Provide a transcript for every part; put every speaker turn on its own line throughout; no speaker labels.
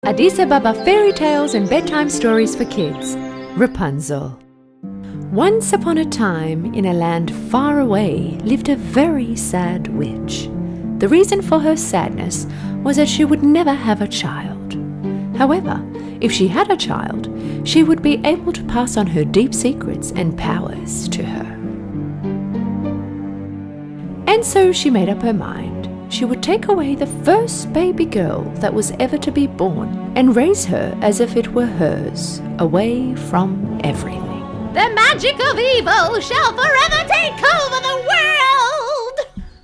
Addis Ababa Fairy Tales and Bedtime Stories for Kids. Rapunzel. Once upon a time, in a land far away, lived a very sad witch. The reason for her sadness was that she would never have a child. However, if she had a child, she would be able to pass on her deep secrets and powers to her. And so she made up her mind. She would take away the first baby girl that was ever to be born and raise her as if it were hers, away from everything.
The magic of evil shall forever take over the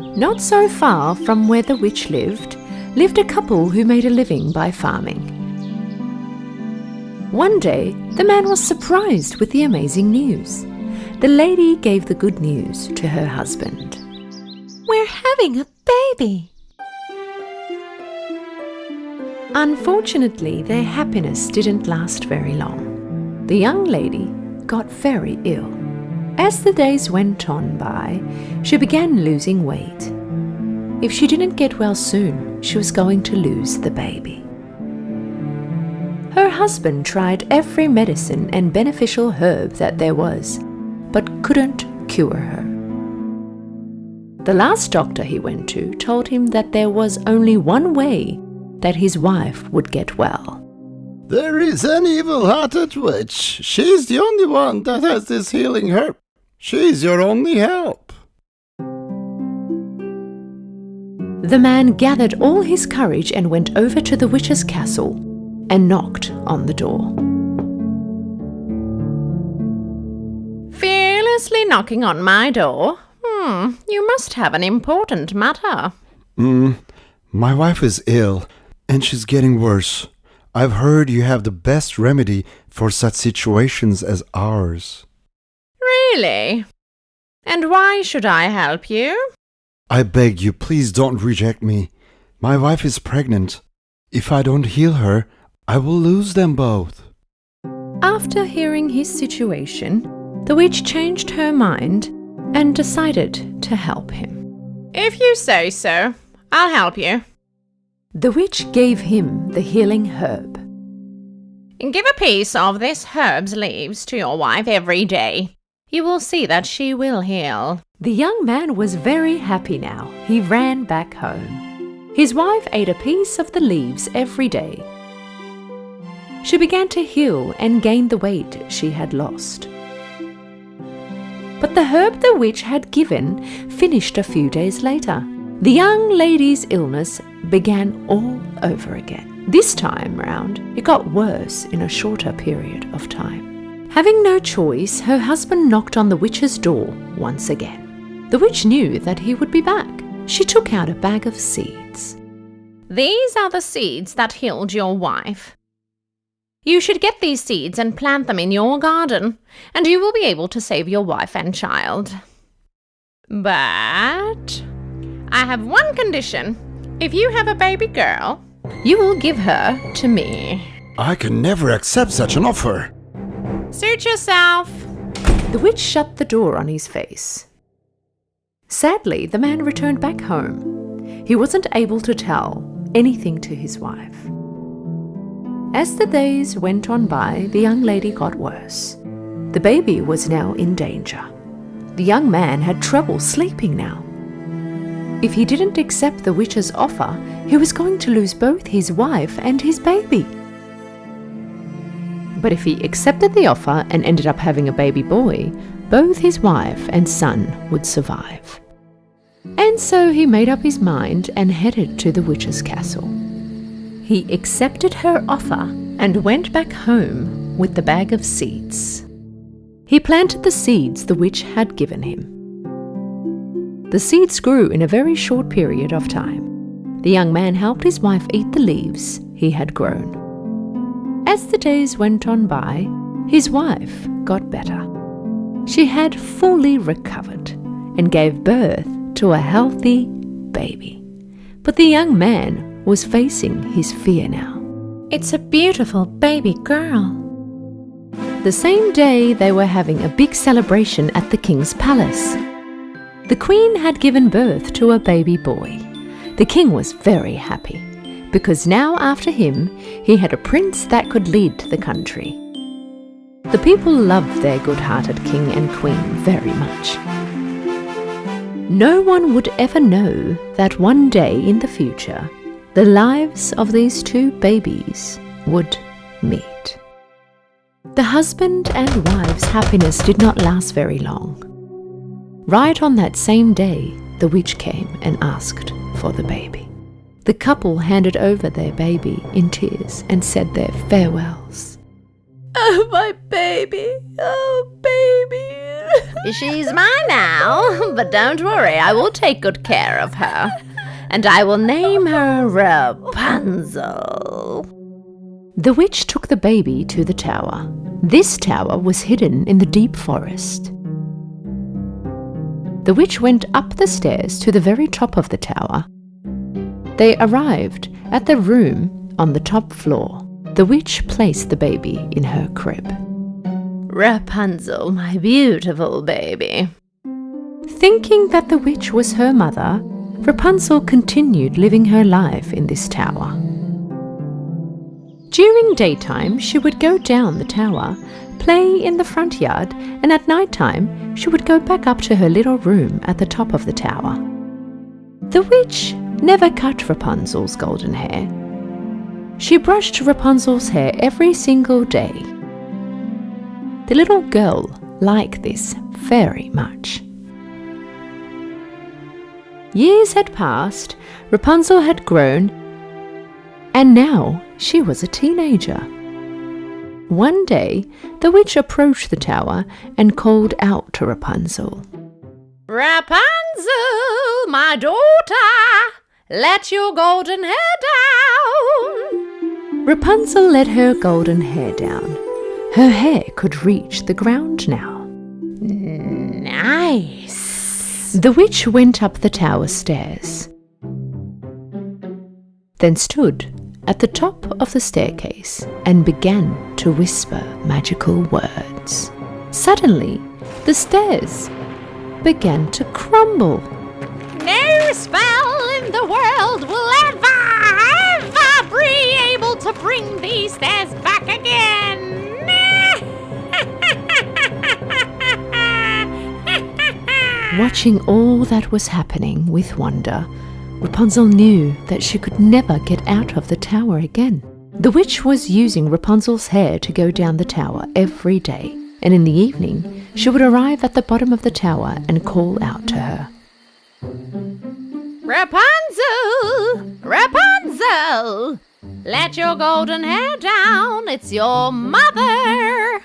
world!
Not so far from where the witch lived a couple who made a living by farming. One day, the man was surprised with the amazing news. The lady gave the good news to her husband.
We're having a baby.
Unfortunately, their happiness didn't last very long. The young lady got very ill. As the days went on by, she began losing weight. If she didn't get well soon, she was going to lose the baby. Her husband tried every medicine and beneficial herb that there was, but couldn't cure her. The last doctor he went to told him that there was only one way that his wife would get well.
There is an evil-hearted witch. She's the only one that has this healing herb. She's your only help.
The man gathered all his courage and went over to the witch's castle and knocked on the door.
Fearlessly knocking on my door? You must have an important matter.
My wife is ill, and she's getting worse. I've heard you have the best remedy for such situations as ours.
Really? And why should I help you?
I beg you, please don't reject me. My wife is pregnant. If I don't heal her, I will lose them both.
After hearing his situation, the witch changed her mind and decided to help him.
If you say so, I'll help you.
The witch gave him the healing herb.
Give a piece of this herb's leaves to your wife every day. You will see that she will heal.
The young man was very happy now. He ran back home. His wife ate a piece of the leaves every day. She began to heal and gain the weight she had lost. But the herb the witch had given finished a few days later. The young lady's illness began all over again. This time round, it got worse in a shorter period of time. Having no choice, her husband knocked on the witch's door once again. The witch knew that he would be back. She took out a bag of seeds.
These are the seeds that healed your wife. You should get these seeds and plant them in your garden, and you will be able to save your wife and child. But I have one condition. If you have a baby girl, you will give her to me.
I can never accept such an offer.
Suit yourself.
The witch shut the door on his face. Sadly, the man returned back home. He wasn't able to tell anything to his wife. As the days went on by, the young lady got worse. The baby was now in danger. The young man had trouble sleeping now. If he didn't accept the witch's offer, he was going to lose both his wife and his baby. But if he accepted the offer and ended up having a baby boy, both his wife and son would survive. And so he made up his mind and headed to the witch's castle. He accepted her offer and went back home with the bag of seeds. He planted the seeds the witch had given him. The seeds grew in a very short period of time. The young man helped his wife eat the leaves he had grown. As the days went on by, his wife got better. She had fully recovered and gave birth to a healthy baby. But the young man was facing his fear now.
It's a beautiful baby girl.
The same day, they were having a big celebration at the king's palace. The queen had given birth to a baby boy. The king was very happy. because now after him he had a prince that could lead the country. The people loved their good-hearted king and queen very much. No one would ever know that one day in the future the lives of these two babies would meet. The husband and wife's happiness did not last very long. Right on that same day, the witch came and asked for the baby. The couple handed over their baby in tears and said their farewells.
Oh, my baby. Oh, baby. She's mine now, but don't worry, I will take good care of her. And I will name her Rapunzel.
The witch took the baby to the tower. This tower was hidden in the deep forest. The witch went up the stairs to the very top of the tower. They arrived at the room on the top floor. The witch placed the baby in her crib.
Rapunzel, my beautiful baby.
Thinking that the witch was her mother, Rapunzel continued living her life in this tower. During daytime, she would go down the tower, play in the front yard, and at night time, she would go back up to her little room at the top of the tower. The witch never cut Rapunzel's golden hair. She brushed Rapunzel's hair every single day. The little girl liked this very much. Years had passed, Rapunzel had grown, and now she was a teenager. One day, the witch approached the tower and called out to Rapunzel.
Rapunzel, my daughter, let your golden hair down.
Rapunzel let her golden hair down. Her hair could reach the ground now.
Nice.
The witch went up the tower stairs, then stood at the top of the staircase and began to whisper magical words. Suddenly, the stairs began to crumble.
No spell in the world will ever be able to bring these stairs back again.
Watching all that was happening with wonder, Rapunzel knew that she could never get out of the tower again. The witch was using Rapunzel's hair to go down the tower every day, and in the evening she would arrive at the bottom of the tower and call out to her.
Rapunzel! Rapunzel! Let your golden hair down, it's your mother!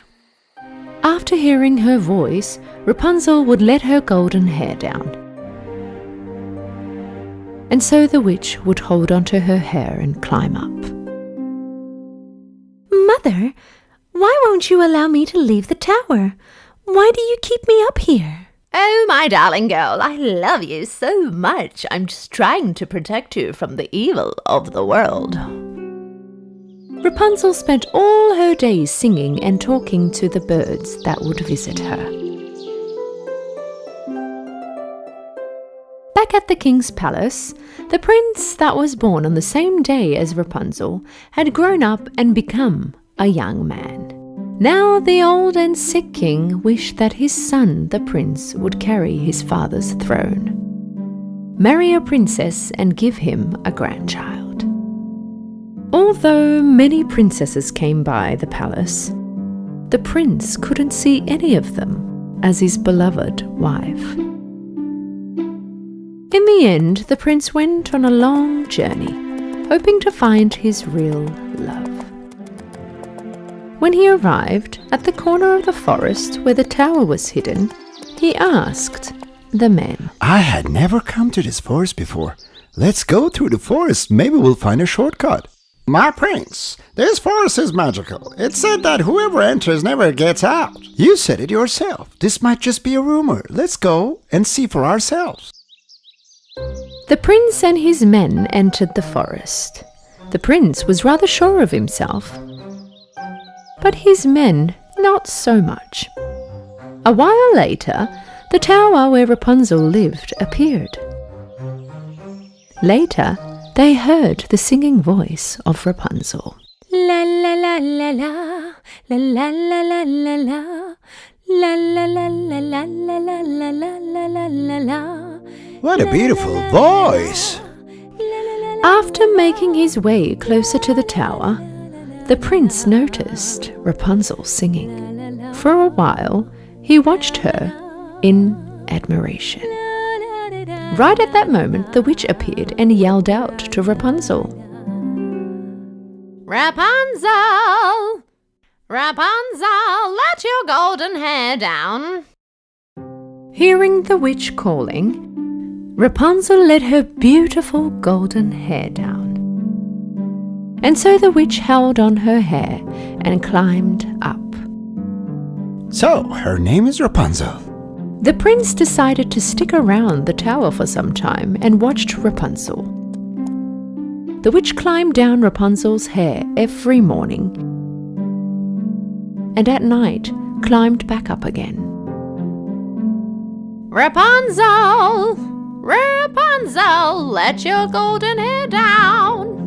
After hearing her voice, Rapunzel would let her golden hair down. And so the witch would hold onto her hair and climb up.
Mother, why won't you allow me to leave the tower? Why do you keep me up here?
Oh, my darling girl, I love you so much. I'm just trying to protect you from the evil of the world.
Rapunzel spent all her days singing and talking to the birds that would visit her. Back at the king's palace, the prince that was born on the same day as Rapunzel had grown up and become a young man. Now the old and sick king wished that his son, the prince, would carry his father's throne, marry a princess and give him a grandchild. Although many princesses came by the palace, the prince couldn't see any of them as his beloved wife. In the end, the prince went on a long journey, hoping to find his real love. When he arrived at the corner of the forest where the tower was hidden, he asked the men,
I had never come to this forest before. Let's go through the forest. Maybe we'll find a shortcut.
My prince, this forest is magical. It's said that whoever enters never gets out.
You said it yourself. This might just be a rumor. Let's go and see for ourselves.
The prince and his men entered the forest. The prince was rather sure of himself, but his men not so much. A while later, the tower where Rapunzel lived appeared. Later, they heard the singing voice of Rapunzel.
La la la la la, la la la la la la, la la la la la la la la la la la la.
What a beautiful voice!
After making his way closer to the tower, the prince noticed Rapunzel singing. For a while, he watched her in admiration. Right at that moment, the witch appeared and yelled out to Rapunzel.
Rapunzel! Rapunzel, let your golden hair down.
Hearing the witch calling, Rapunzel let her beautiful golden hair down. And so the witch held on her hair and climbed up.
So, her name is Rapunzel.
The prince decided to stick around the tower for some time and watched Rapunzel. The witch climbed down Rapunzel's hair every morning, and at night climbed back up again.
Rapunzel! Rapunzel, let your golden hair down.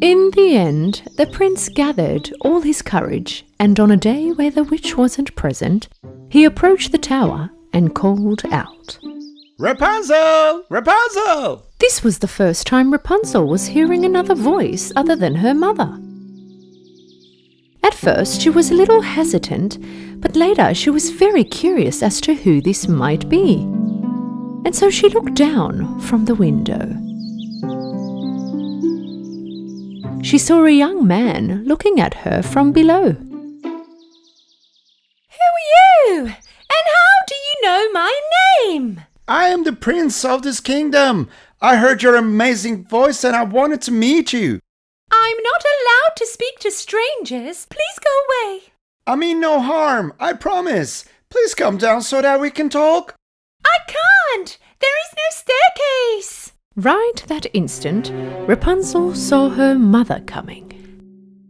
In the end, the prince gathered all his courage, and on a day where the witch wasn't present, he approached the tower and called out.
Rapunzel! Rapunzel!
This was the first time Rapunzel was hearing another voice other than her mother. At first, she was a little hesitant, but later she was very curious as to who this might be. And so she looked down from the window. She saw a young man looking at her from below.
Who are you? And how do you know my name?
I am the prince of this kingdom. I heard your amazing voice and I wanted to meet you.
I'm not allowed to speak to strangers. Please go away.
I mean no harm, I promise. Please come down so that we can talk.
I can't. There is no staircase.
Right that instant, Rapunzel saw her mother coming.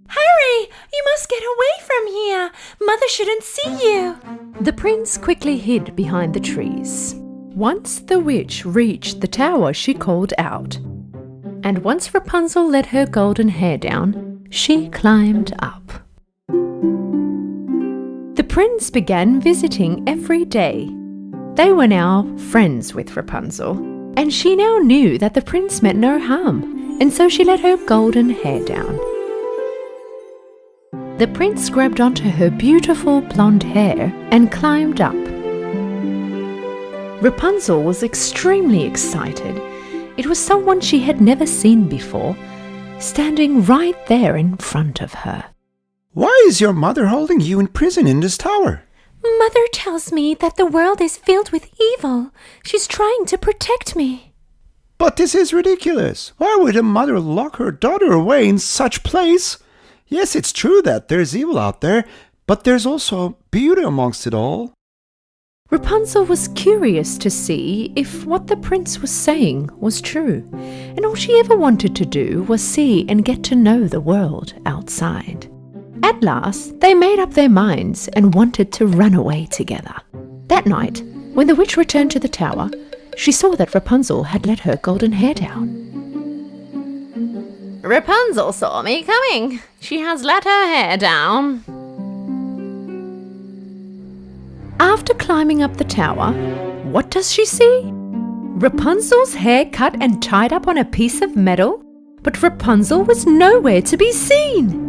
Hurry! You must get away from here. Mother shouldn't see you.
The prince quickly hid behind the trees. Once the witch reached the tower, she called out. And once Rapunzel let her golden hair down, she climbed up. The prince began visiting every day. They were now friends with Rapunzel, and she now knew that the prince meant no harm, and so she let her golden hair down. The prince grabbed onto her beautiful blonde hair and climbed up. Rapunzel was extremely excited. It was someone she had never seen before, standing right there in front of her.
Why is your mother holding you in prison in this tower?
Mother tells me that the world is filled with evil. She's trying to protect me.
But this is ridiculous. Why would a mother lock her daughter away in such place? Yes, it's true that there's evil out there, but there's also beauty amongst it all.
Rapunzel was curious to see if what the prince was saying was true, and all she ever wanted to do was see and get to know the world outside. At last, they made up their minds and wanted to run away together. That night, when the witch returned to the tower, she saw that Rapunzel had let her golden hair down.
Rapunzel saw me coming. She has let her hair down.
After climbing up the tower, what does she see? Rapunzel's hair cut and tied up on a piece of metal, but Rapunzel was nowhere to be seen.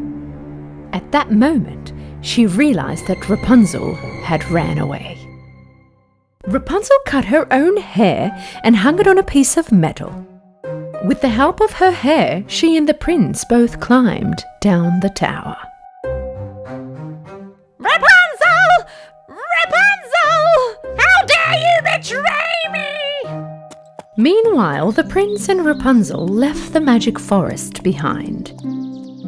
At that moment, she realized that Rapunzel had ran away. Rapunzel cut her own hair and hung it on a piece of metal. With the help of her hair, she and the prince both climbed down the tower.
Rapunzel! Rapunzel! How dare you betray me!
Meanwhile, the prince and Rapunzel left the magic forest behind.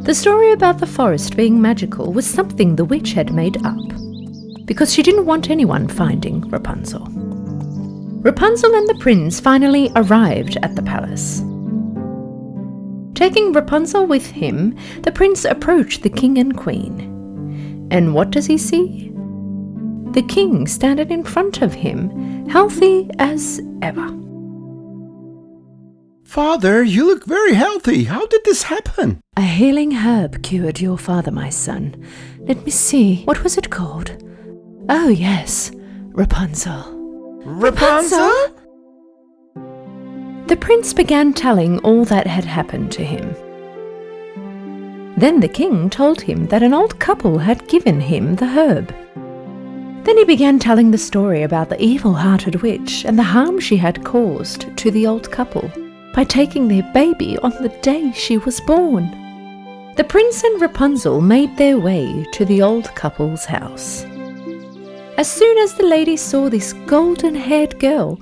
The story about the forest being magical was something the witch had made up, because she didn't want anyone finding Rapunzel. Rapunzel and the prince finally arrived at the palace. Taking Rapunzel with him, the prince approached the king and queen. And what does he see? The king standing in front of him, healthy as ever.
Father, you look very healthy. How did this happen?
A healing herb cured your father, my son. Let me see. What was it called? Oh, yes. Rapunzel.
Rapunzel?
The prince began telling all that had happened to him. Then the king told him that an old couple had given him the herb. Then he began telling the story about the evil-hearted witch and the harm she had caused to the old couple by taking their baby on the day she was born. The prince and Rapunzel made their way to the old couple's house. As soon as the lady saw this golden-haired girl,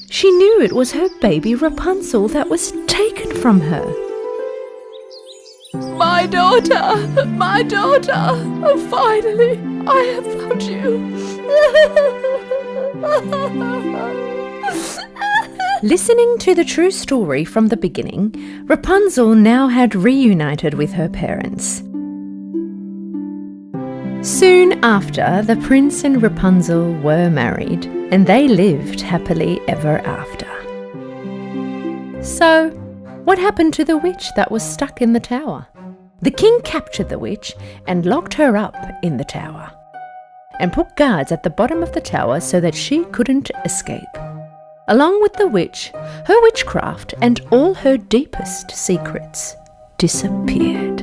she knew it was her baby Rapunzel that was taken from her.
My daughter! My daughter! Oh, finally, I have found you!
Listening to the true story from the beginning, Rapunzel now had reunited with her parents. Soon after, the prince and Rapunzel were married, and they lived happily ever after. So, what happened to the witch that was stuck in the tower? The king captured the witch and locked her up in the tower, and put guards at the bottom of the tower so that she couldn't escape. Along with the witch, her witchcraft and all her deepest secrets disappeared.